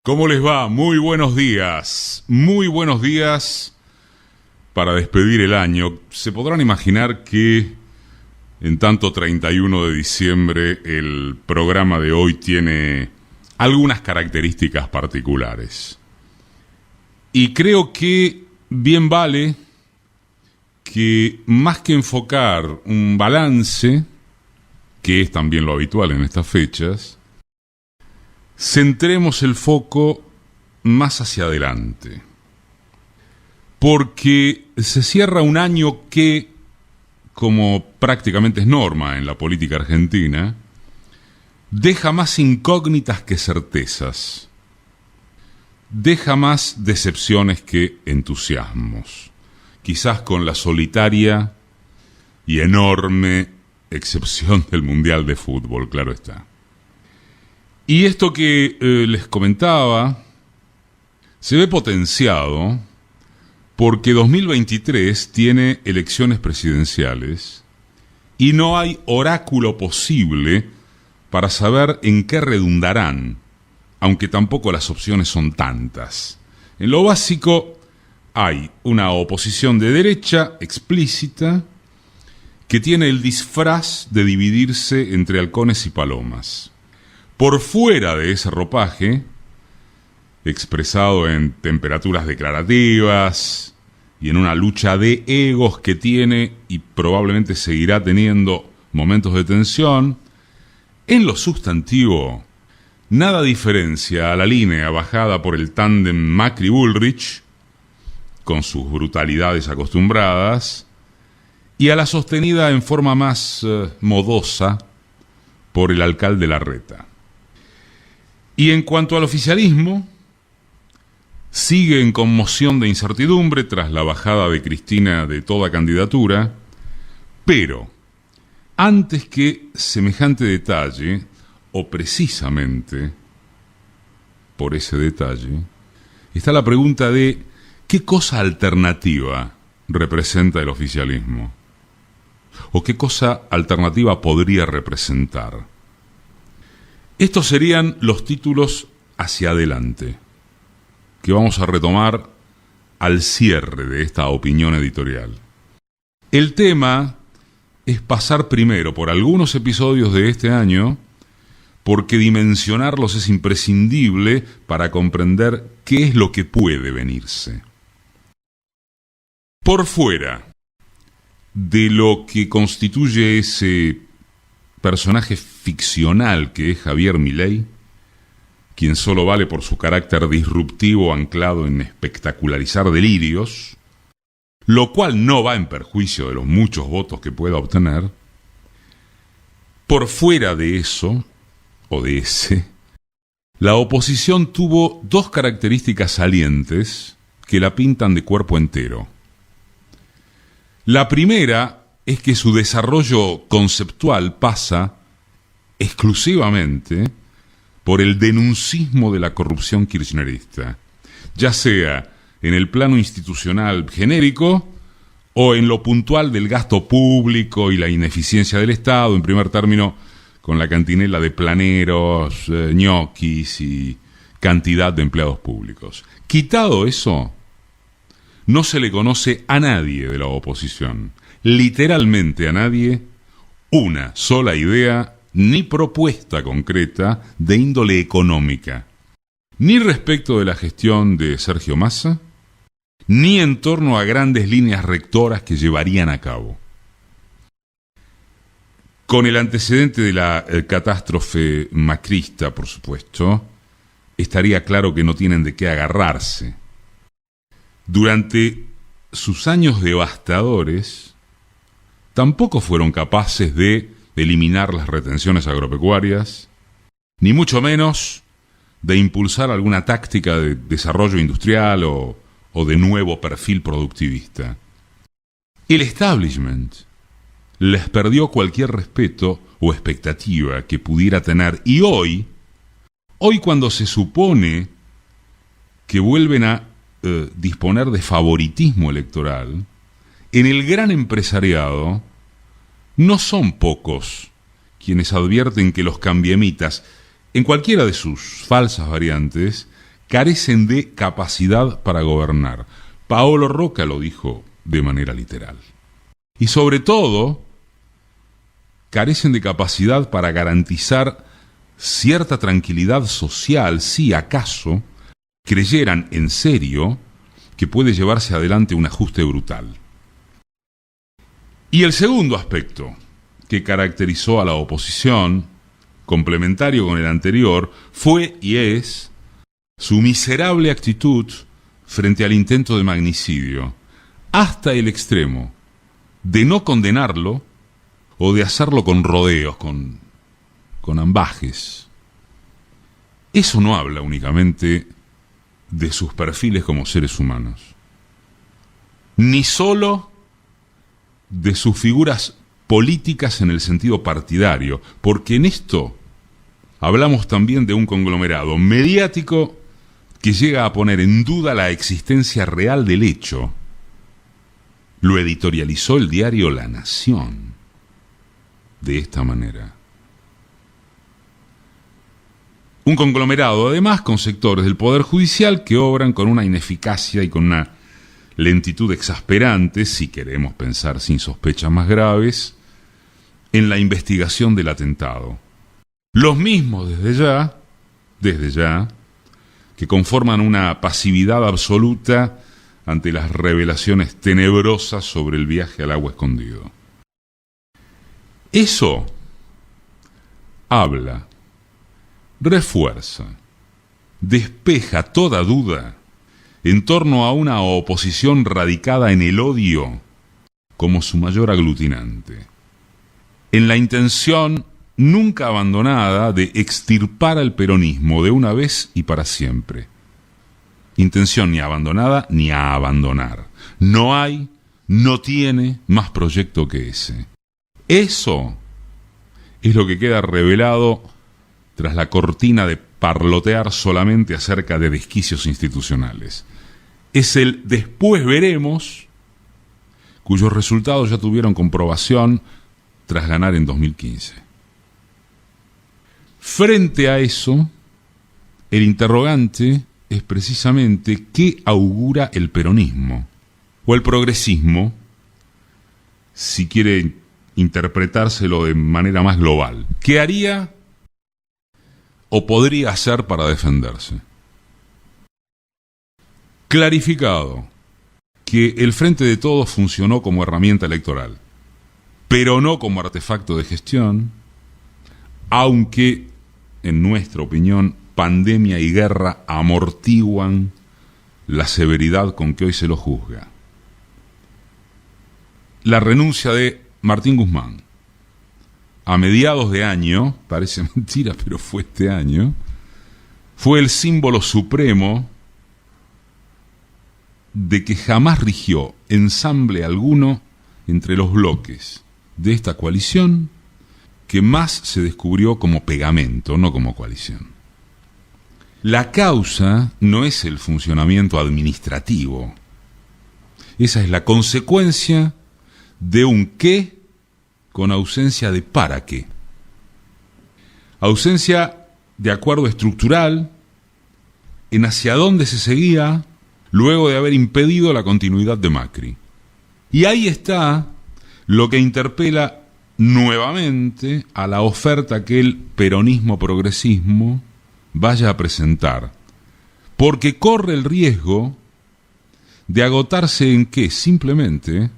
¿Cómo les va? Muy buenos días. Muy buenos días para despedir el año. Se podrán imaginar que en tanto 31 de diciembre el programa de hoy tiene algunas características particulares. Y creo que bien vale que más que enfocar un balance, que es también lo habitual en estas fechas, centremos el foco más hacia adelante. Porque se cierra un año que, como prácticamente es norma en la política argentina, deja más incógnitas que certezas. Deja más decepciones que entusiasmos. Quizás con la solitaria y enorme excepción del Mundial de Fútbol, claro está. Y esto que les comentaba se ve potenciado porque 2023 tiene elecciones presidenciales y no hay oráculo posible para saber en qué redundarán, aunque tampoco las opciones son tantas. En lo básico hay una oposición de derecha explícita que tiene el disfraz de dividirse entre halcones y palomas. Por fuera de ese ropaje, expresado en temperaturas declarativas y en una lucha de egos que tiene y probablemente seguirá teniendo momentos de tensión, en lo sustantivo, nada diferencia a la línea bajada por el tándem Macri-Bullrich, con sus brutalidades acostumbradas, y a la sostenida en forma más modosa por el alcalde Larreta. Y en cuanto al oficialismo, sigue en conmoción de incertidumbre tras la bajada de Cristina de toda candidatura, pero antes que semejante detalle, o precisamente por ese detalle, está la pregunta de ¿qué cosa alternativa representa el oficialismo? ¿O qué cosa alternativa podría representar? Estos serían los títulos hacia adelante, que vamos a retomar al cierre de esta opinión editorial. El tema es pasar primero por algunos episodios de este año, porque dimensionarlos es imprescindible para comprender qué es lo que puede venirse. Por fuera de lo que constituye ese personaje ficcional que es Javier Milei, quien solo vale por su carácter disruptivo anclado en espectacularizar delirios, lo cual no va en perjuicio de los muchos votos que pueda obtener. Por fuera de eso, o de ese, la oposición tuvo dos características salientes que la pintan de cuerpo entero. La primera es que su desarrollo conceptual pasa exclusivamente por el denuncismo de la corrupción kirchnerista, ya sea en el plano institucional genérico o en lo puntual del gasto público y la ineficiencia del Estado, en primer término con la cantinela de planeros, ñoquis y cantidad de empleados públicos. Quitado eso, no se le conoce a nadie de la oposición, literalmente a nadie, una sola idea ni propuesta concreta de índole económica, ni respecto de la gestión de Sergio Massa, ni en torno a grandes líneas rectoras que llevarían a cabo. Con el antecedente de la catástrofe macrista, por supuesto, estaría claro que no tienen de qué agarrarse. Durante sus años devastadores, tampoco fueron capaces de eliminar las retenciones agropecuarias, ni mucho menos de impulsar alguna táctica de desarrollo industrial o de nuevo perfil productivista. El establishment les perdió cualquier respeto o expectativa que pudiera tener, y hoy cuando se supone que vuelven a disponer de favoritismo electoral, en el gran empresariado no son pocos quienes advierten que los cambiemitas, en cualquiera de sus falsas variantes, carecen de capacidad para gobernar. Paolo Rocca lo dijo de manera literal. Y sobre todo, carecen de capacidad para garantizar cierta tranquilidad social si acaso creyeran en serio que puede llevarse adelante un ajuste brutal. Y el segundo aspecto que caracterizó a la oposición, complementario con el anterior, fue y es su miserable actitud frente al intento de magnicidio, hasta el extremo de no condenarlo o de hacerlo con rodeos, con ambajes. Eso no habla únicamente de sus perfiles como seres humanos, ni solo de sus figuras políticas en el sentido partidario, porque en esto hablamos también de un conglomerado mediático que llega a poner en duda la existencia real del hecho. Lo editorializó el diario La Nación de esta manera. Un conglomerado, además, con sectores del Poder Judicial que obran con una ineficacia y con una lentitud exasperante, si queremos pensar sin sospechas más graves, en la investigación del atentado. Los mismos desde ya, que conforman una pasividad absoluta ante las revelaciones tenebrosas sobre el viaje al agua escondido. Eso habla, refuerza, despeja toda duda en torno a una oposición radicada en el odio como su mayor aglutinante, en la intención nunca abandonada de extirpar al peronismo de una vez y para siempre. Intención ni abandonada ni a abandonar. No hay, no tiene más proyecto que ese. Eso es lo que queda revelado tras la cortina de parlotear solamente acerca de desquicios institucionales. Es el después veremos, cuyos resultados ya tuvieron comprobación tras ganar en 2015. Frente a eso, el interrogante es precisamente qué augura el peronismo, o el progresismo, si quiere interpretárselo de manera más global. ¿Qué haría o podría hacer para defenderse? Clarificado que el Frente de Todos funcionó como herramienta electoral, pero no como artefacto de gestión, aunque, en nuestra opinión, pandemia y guerra amortiguan la severidad con que hoy se lo juzga. La renuncia de Martín Guzmán a mediados de año, parece mentira, pero fue este año, fue el símbolo supremo de que jamás rigió ensamble alguno entre los bloques de esta coalición, que más se descubrió como pegamento, no como coalición. La causa no es el funcionamiento administrativo. Esa es la consecuencia de un qué con ausencia de para qué. Ausencia de acuerdo estructural en hacia dónde se seguía luego de haber impedido la continuidad de Macri. Y ahí está lo que interpela nuevamente a la oferta que el peronismo-progresismo vaya a presentar, porque corre el riesgo de agotarse en que simplemente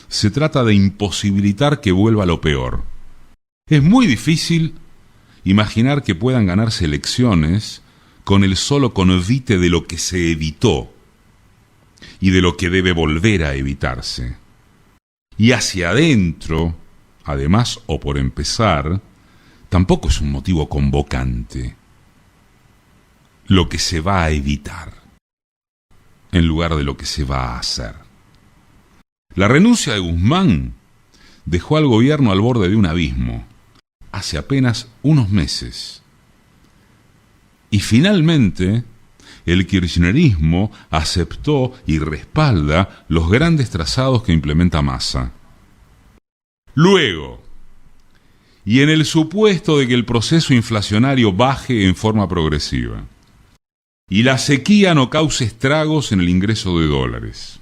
se trata de imposibilitar que vuelva lo peor. Es muy difícil imaginar que puedan ganarse elecciones con el solo convite de lo que se evitó y de lo que debe volver a evitarse. Y hacia adentro, además o por empezar, tampoco es un motivo convocante lo que se va a evitar en lugar de lo que se va a hacer. La renuncia de Guzmán dejó al gobierno al borde de un abismo hace apenas unos meses. Y finalmente, el kirchnerismo aceptó y respalda los grandes trazados que implementa Massa. Luego, y en el supuesto de que el proceso inflacionario baje en forma progresiva, y la sequía no cause estragos en el ingreso de dólares.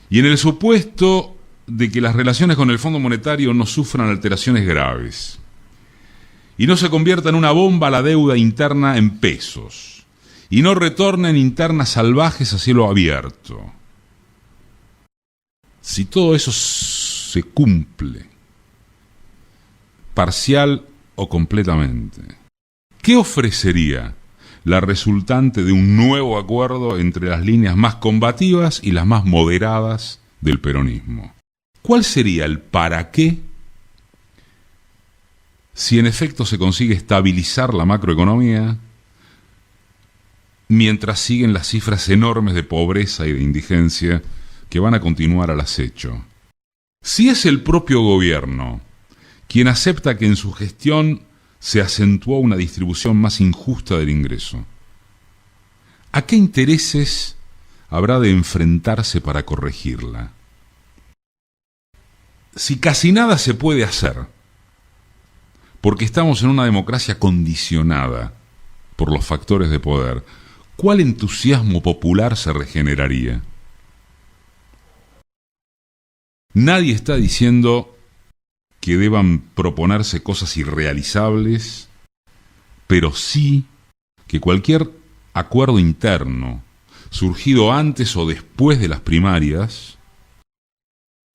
Y en el supuesto de que las relaciones con el Fondo Monetario no sufran alteraciones graves y no se convierta en una bomba la deuda interna en pesos y no retornen internas salvajes a cielo abierto. Si todo eso se cumple, parcial o completamente, ¿qué ofrecería la resultante de un nuevo acuerdo entre las líneas más combativas y las más moderadas del peronismo? ¿Cuál sería el para qué si en efecto se consigue estabilizar la macroeconomía mientras siguen las cifras enormes de pobreza y de indigencia que van a continuar al acecho? Si es el propio gobierno quien acepta que en su gestión se acentuó una distribución más injusta del ingreso, ¿a qué intereses habrá de enfrentarse para corregirla? Si casi nada se puede hacer, porque estamos en una democracia condicionada por los factores de poder, ¿cuál entusiasmo popular se regeneraría? Nadie está diciendo que deban proponerse cosas irrealizables, pero sí que cualquier acuerdo interno, surgido antes o después de las primarias,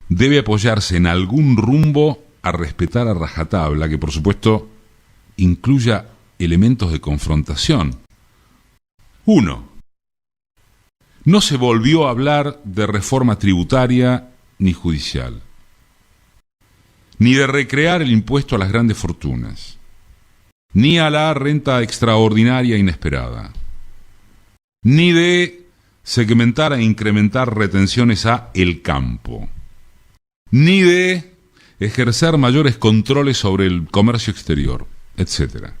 debe apoyarse en algún rumbo a respetar a rajatabla, que por supuesto incluya elementos de confrontación. 1. No se volvió a hablar de reforma tributaria ni judicial, ni de recrear el impuesto a las grandes fortunas, ni a la renta extraordinaria inesperada, ni de segmentar e incrementar retenciones a el campo, ni de ejercer mayores controles sobre el comercio exterior, etc.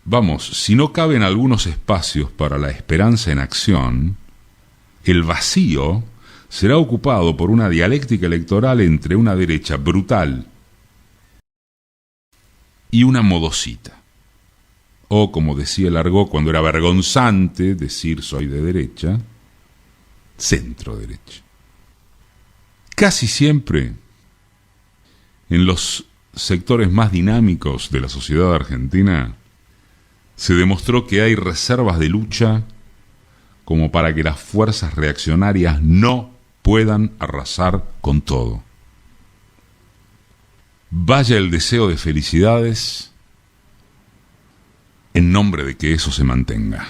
Vamos, si no caben algunos espacios para la esperanza en acción, el vacío será ocupado por una dialéctica electoral entre una derecha brutal y una modosita. O, como decía el argot cuando era vergonzante decir soy de derecha, centro derecha. Casi siempre, en los sectores más dinámicos de la sociedad argentina, se demostró que hay reservas de lucha como para que las fuerzas reaccionarias no puedan arrasar con todo. Vaya el deseo de felicidades en nombre de que eso se mantenga.